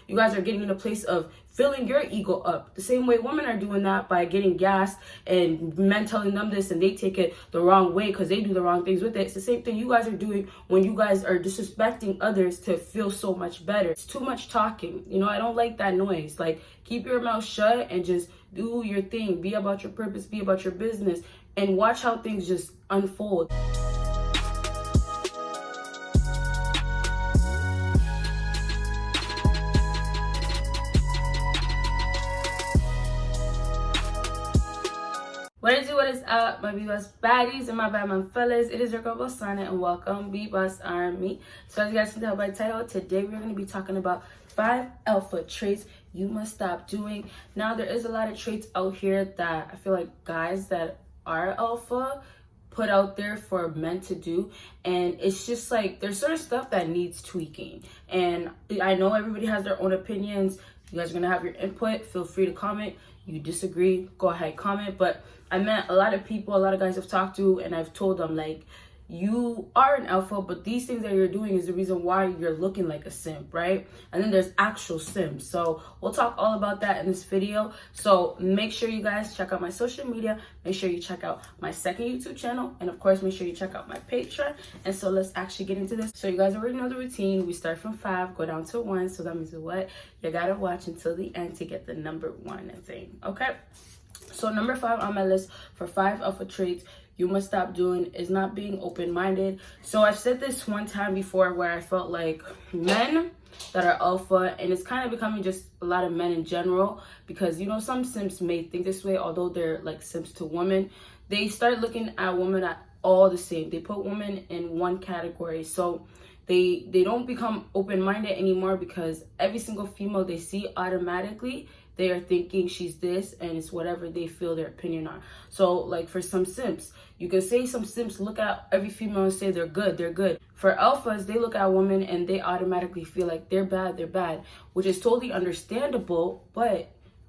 you guys are getting in a place of filling your ego up. The same way women are doing that by getting gassed and men telling them this and they take it the wrong way because they do the wrong things with it. It's the same thing you guys are doing when you guys are disrespecting others to feel so much better. It's too much talking. You know, I don't like that noise. Like, keep your mouth shut and just do your thing. Be about your purpose, be about your business, and watch how things just unfold. What is up, my BBossBaddies and my Batman fellas? It is your girl Bosana and welcome BBossArmy. So as you guys can tell by the title, today we're going to be talking about 5 alpha traits you must stop doing. Now, there is a lot of traits out here that I feel like guys that are alpha put out there for men to do, and it's just like there's certain stuff that needs tweaking. And I know everybody has their own opinions. You guys are gonna have your input. Feel free to comment. You disagree, go ahead, comment. But I met a lot of people, a lot of guys I've talked to, and I've told them, like, you are an alpha, but these things that you're doing is the reason why you're looking like a simp, right? And then there's actual simps. So we'll talk all about that in this video. So make sure you guys check out my social media. Make sure you check out my second YouTube channel. And of course, make sure you check out my Patreon. And so let's actually get into this. So you guys already know the routine. We start from 5, go down to 1. So that means what? You gotta watch until the end to get the number 1 thing, okay? So number 5 on my list for 5 alpha traits you must stop doing is not being open-minded. So I've said this one time before where I felt like men that are alpha, and it's kind of becoming just a lot of men in general, because, you know, some simps may think this way, although they're like simps to women. They start looking at women at all the same. They put women in one category. So they don't become open-minded anymore, because every single female they see, automatically they are thinking she's this, and it's whatever they feel their opinion on. So like for some simps, you can say some simps look at every female and say they're good, they're good. For alphas, they look at women and they automatically feel like they're bad, which is totally understandable, but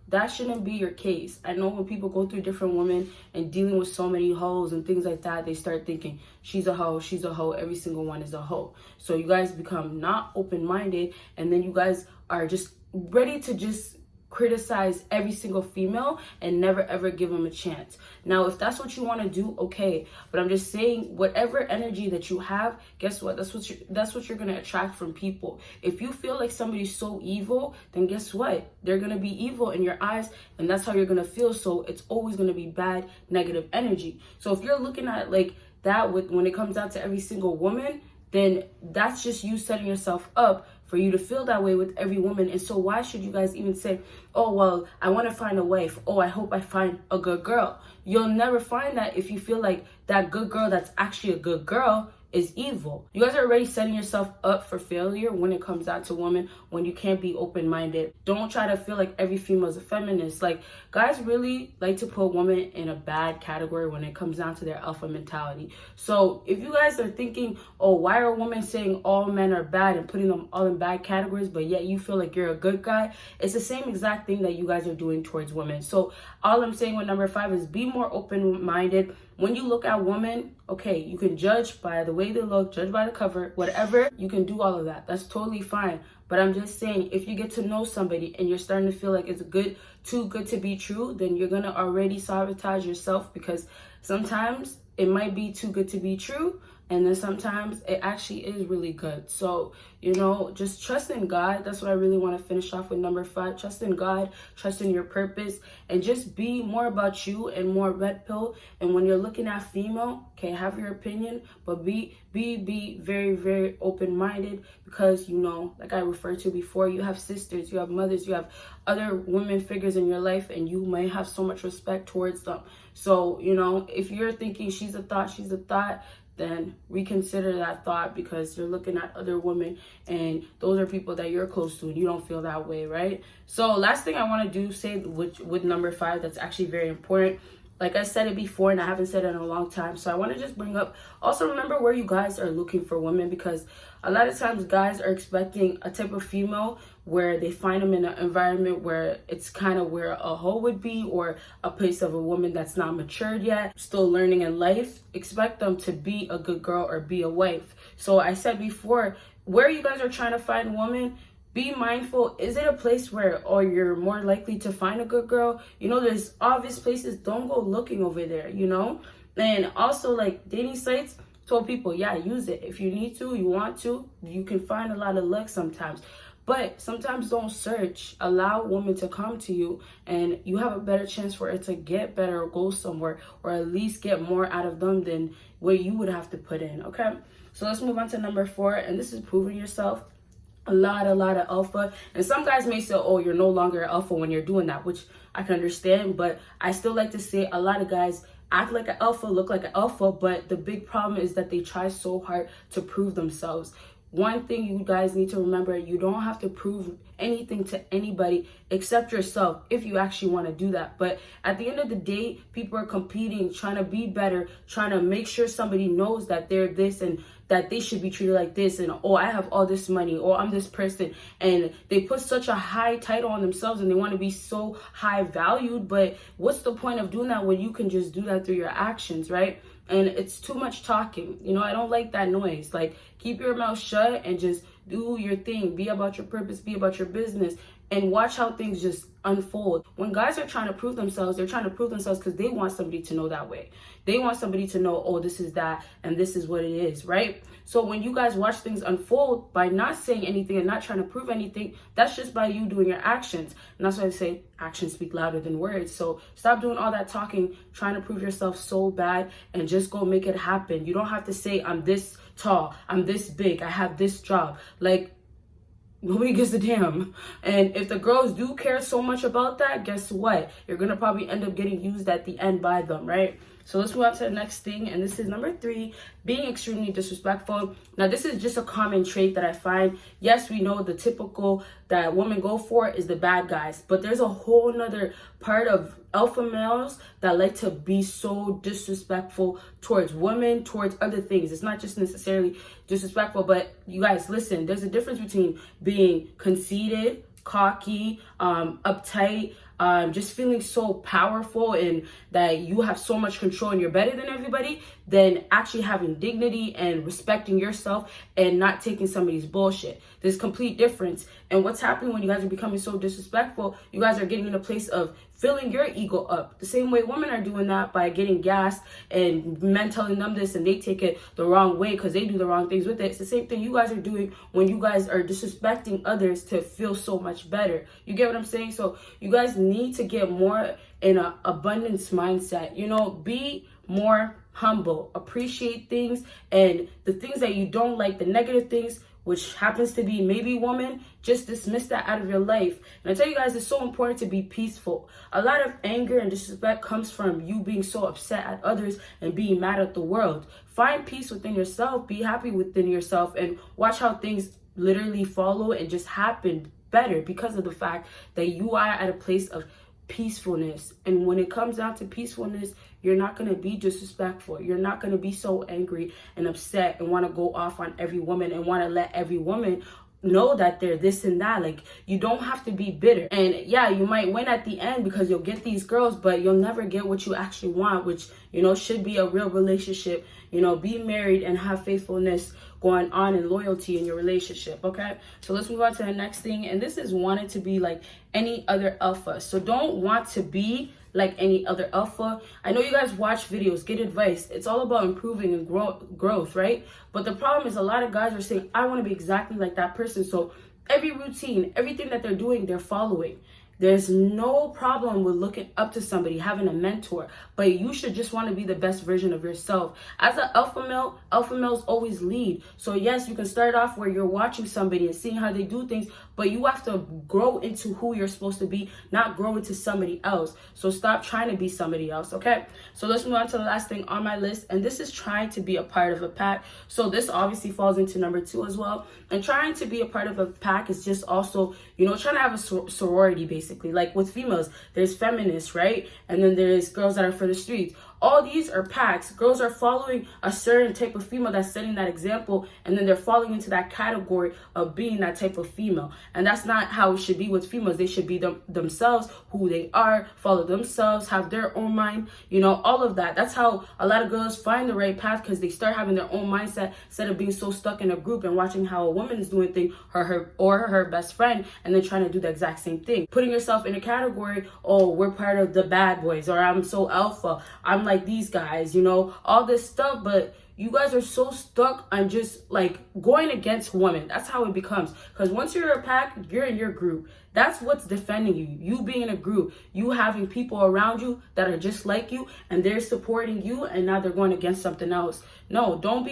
that shouldn't be your case. I know when people go through different women and dealing with so many hoes and things like that, they start thinking she's a hoe, every single one is a hoe. So you guys become not open-minded, and then you guys are just ready to just criticize every single female and never ever give them a chance. Now, if that's what you want to do, okay, but I'm just saying, whatever energy that you have, guess what, that's what you're going to attract from people. If you feel like somebody's so evil, then guess what, they're going to be evil in your eyes, and that's how you're going to feel. So it's always going to be bad, negative energy. So if you're looking at like that when it comes down to every single woman, then that's just you setting yourself up for you to feel that way with every woman. And so why should you guys even say, oh, well, I want to find a wife. Oh, I hope I find a good girl. You'll never find that if you feel like that good girl that's actually a good girl is evil. You guys are already setting yourself up for failure when it comes down to women, when you can't be open-minded. Don't try to feel like every female is a feminist. Like, guys really like to put women in a bad category when it comes down to their alpha mentality. So if you guys are thinking, oh, why are women saying all men are bad and putting them all in bad categories, but yet you feel like you're a good guy, it's the same exact thing that you guys are doing towards women. So all I'm saying with number 5 is be more open-minded. When you look at women, okay, you can judge by the way they look, judge by the cover, whatever, you can do all of that. That's totally fine. But I'm just saying, if you get to know somebody and you're starting to feel like it's too good to be true, then you're going to already sabotage yourself, because sometimes it might be too good to be true, and then sometimes it actually is really good. So, you know, just trust in God. That's what I really want to finish off with number 5. Trust in God, trust in your purpose, and just be more about you and more red pill. And when you're looking at female, okay, have your opinion, but be very, very open-minded, because, you know, like I referred to before, you have sisters, you have mothers, you have other women figures in your life, and you may have so much respect towards them. So, you know, if you're thinking she's a thought, then reconsider that thought, because you're looking at other women and those are people that you're close to and you don't feel that way, right? So last thing I want to say with number 5 that's actually very important. Like I said it before, and I haven't said it in a long time, so I want to just bring up, also remember where you guys are looking for women, because a lot of times guys are expecting a type of female where they find them in an environment where it's kind of where a hoe would be, or a place of a woman that's not matured yet, still learning in life. Expect them to be a good girl or be a wife. So I said before, where you guys are trying to find women, be mindful. Is it a place where, or you're more likely to find a good girl? You know, there's obvious places. Don't go looking over there, you know? And also, like, dating sites, told people, yeah, use it. If you need to, you want to, you can find a lot of luck sometimes. But sometimes don't search. Allow women to come to you, and you have a better chance for it to get better or go somewhere, or at least get more out of them than what you would have to put in, okay? So let's move on to number 4, and this is proving yourself. A lot of alpha. And some guys may say, oh, you're no longer an alpha when you're doing that, which I can understand, but I still like to say a lot of guys act like an alpha, look like an alpha, but the big problem is that they try so hard to prove themselves. One thing you guys need to remember, you don't have to prove anything to anybody except yourself if you actually want to do that. But at the end of the day, people are competing, trying to be better, trying to make sure somebody knows that they're this and that they should be treated like this, and oh, I have all this money, or I'm this person, and they put such a high title on themselves and they want to be so high valued. But what's the point of doing that when you can just do that through your actions, right? And it's too much talking. You know, I don't like that noise. Like, keep your mouth shut and just do your thing. Be about your purpose, be about your business, and watch how things just unfold. When guys are trying to prove themselves, they're trying to prove themselves because they want somebody to know that way. They want somebody to know, oh, this is that, and this is what it is, right? So when you guys watch things unfold by not saying anything and not trying to prove anything, that's just by you doing your actions. And that's why I say actions speak louder than words. So stop doing all that talking, trying to prove yourself so bad, and just go make it happen. You don't have to say, I'm this tall, I'm this big, I have this job. Like, nobody gives a damn. And if the girls do care so much about that, guess what? You're gonna probably end up getting used at the end by them, right? So let's move on to the next thing, and this is number 3, being extremely disrespectful. Now, this is just a common trait that I find. Yes, we know the typical that women go for is the bad guys, but there's a whole nother part of alpha males that like to be so disrespectful towards women, towards other things. It's not just necessarily disrespectful, but you guys, listen, there's a difference between being conceited, cocky, uptight, just feeling so powerful and that you have so much control and you're better than everybody, than actually having dignity and respecting yourself and not taking somebody's bullshit. There's complete difference. And what's happening when you guys are becoming so disrespectful, you guys are getting in a place of filling your ego up. The same way women are doing that by getting gassed and men telling them this and they take it the wrong way because they do the wrong things with it. It's the same thing you guys are doing when you guys are disrespecting others to feel so much better. You get what I'm saying? So you guys need to get more in an abundance mindset. You know, be more humble, appreciate things, and the things that you don't like, the negative things, which happens to be maybe woman, just dismiss that out of your life. And I tell you guys, it's so important to be peaceful. A lot of anger and disrespect comes from you being so upset at others and being mad at the world. Find peace within yourself, be happy within yourself, and watch how things literally follow and just happen better because of the fact that you are at a place of peacefulness. And when it comes down to peacefulness, you're not going to be disrespectful. You're not going to be so angry and upset and want to go off on every woman and want to let every woman know that they're this and that. Like, you don't have to be bitter. And yeah, you might win at the end because you'll get these girls, but you'll never get what you actually want, which, you know, should be a real relationship. You know, be married and have faithfulness going on and loyalty in your relationship, okay? So let's move on to the next thing, and this is wanting to be like any other alpha. So don't want to be like any other alpha. I know you guys watch videos, get advice. It's all about improving and growth, right? But the problem is a lot of guys are saying, I want to be exactly like that person. So every routine, everything that they're doing, they're following. There's no problem with looking up to somebody, having a mentor, but you should just want to be the best version of yourself. As an alpha males always lead. So yes, you can start off where you're watching somebody and seeing how they do things, but you have to grow into who you're supposed to be, not grow into somebody else. So stop trying to be somebody else, okay? So let's move on to the last thing on my list, and this is trying to be a part of a pack. So this obviously falls into number 2 as well. And trying to be a part of a pack is just also, you know, trying to have a sorority basically. Like with females, there's feminists, right? And then there's girls that are for the streets. All these are packs. Girls are following a certain type of female that's setting that example, and then they're falling into that category of being that type of female. And that's not how it should be with females. They should be themselves, who they are, follow themselves, have their own mind, you know, all of that. That's how a lot of girls find the right path, because they start having their own mindset instead of being so stuck in a group and watching how a woman is doing things, her best friend, and then trying to do the exact same thing. Putting yourself in a category, oh, we're part of the bad boys, or I'm so alpha, I'm like these guys, you know, all this stuff. But you guys are so stuck on just like going against women. That's how it becomes. Because once you're a pack, you're in your group. That's what's defending you. You being in a group, you having people around you that are just like you, and they're supporting you, and now they're going against something else. No, don't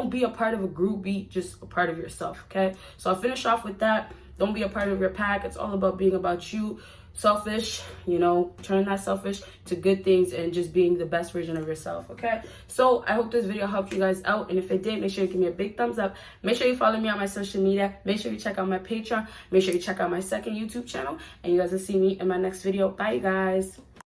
be a part of a group. Be just a part of yourself. Okay. So I'll finish off with that. Don't be a part of your pack. It's all about being about you. Selfish, you know, turn that selfish to good things and just being the best version of yourself. Okay, so I hope this video helped you guys out, and if it did, make sure you give me a big thumbs up. Make sure you follow me on my social media. Make sure you check out my Patreon. Make sure you check out my second YouTube channel, and you guys will see me in my next video. Bye, you guys.